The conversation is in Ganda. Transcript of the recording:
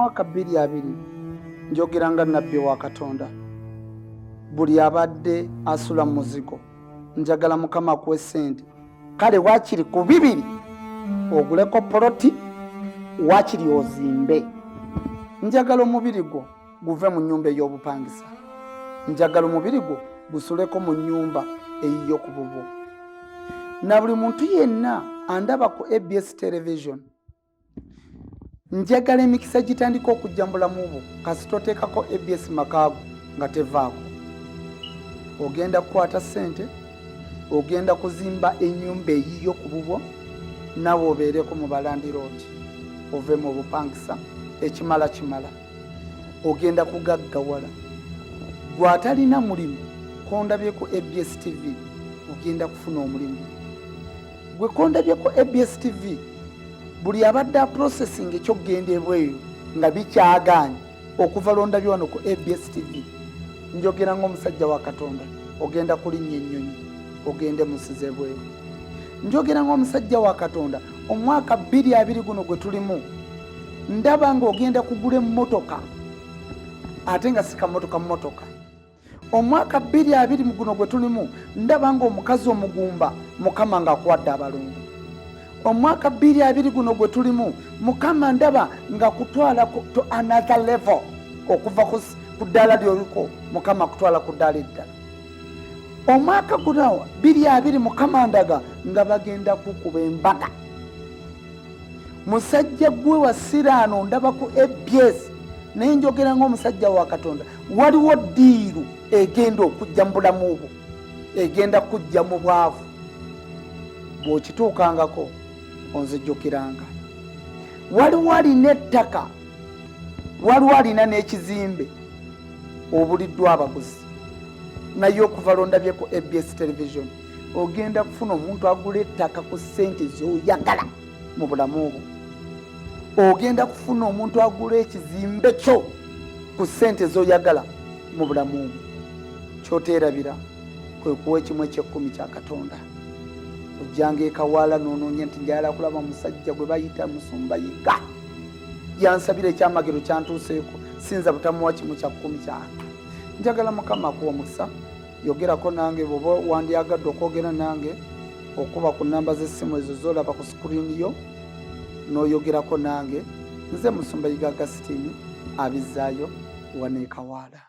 mwaka 2020 njogera nga nabbi wa Katonda buli abadde asula mu muzigo njagala Mukama akuwe ssente kale wakiri ku 2 oguleko poloti wakiri ozimbe. Njagala omubiri gwo guve mu nnyumba ey'obupangisa, njagala omubiri gwo gusuleko mu nnyumba eyiyo ku bubo. Na buli muntu yenna andaba ku ABS television njagala emikisa gitandika okujja mu bulamu bwo kasi toteekako ABS makaago nga tevaako. Ogenda kukwata ssente, ogenda kuzimba ennyumba eyiyo ku bubo, nawe obeereko mu balandiroodi ove mu bupangisa ekimala kimala. Ogenda kugaggawala. Gwatalina mulimu kondabyeko ABS TV ogenda kufuna omulimu. Gwe kondabyeko ABS TV buli abadde processing ekyogenda ebweyo nga bikyagaanye okuva londabye wano ku ABS TV njogera ng'omusajja wa Katonda ogenda kulinnya ennyonyi ogende musize ebweyo. Njogera ng'omusajja wa Katonda omwaka 2020 guno gwe tulimu ndaba ng'ogenda kugula emmotoka ate nga sikamotoka mmotoka. Omwaka 2020 guno gwe tulimu ndaba ng'omukazi omugumba Mukama ng'akuwadde abalongo. Omwaka 2020 guno gwe tulimu Mukama ndaba nga kutwala to another level okuva ku ddaala ly'oliko Mukama kutwala ku ddaala eddala. Omwaka guno 2020 Mukama ndaga nga bagenda kukuba embaga. Musajja gwe wa Siraano ndaba ku ABS naye njogera ng'omusajja wa Katonda waliwo ddiiru egenda okujja mu bulamu bwo egenda kujja mu bwavu bw'okituukangako onzijjukiranga. Waliwo alina ettaka, waliwo alina n'ekizimbe obuliddwa abaguzi naye okuva londabyeko ABS television ogenda kufuna omuntu agula ettaka ku ssente z'oyagala mu bulamu bwo. Ogenda kufuna omuntu agula ekizimbe kyo ku ssente z'oyagala mu bulamu bwo. Kyoteerabira kwe kuwa ekimu eky'ekkumi kya Katonda. Ojjanga ekawaala n'onoonya nti njagala kulaba musajja gwe bayita Musumba Yiga yansabira ekyamagero kyantuuseeko sinza butamuwa kimu kya 10 kyange. Njagala Mukama akuwa omukisa. Yogerako nange bw'oba wandyagadde okwogera nange okuba ku namba z'essimu ezo z'olaba ku sikuriini yo n'oyogerako nange. Nze Musumba Yiga Agustine abizzaayo wano e Kawaala.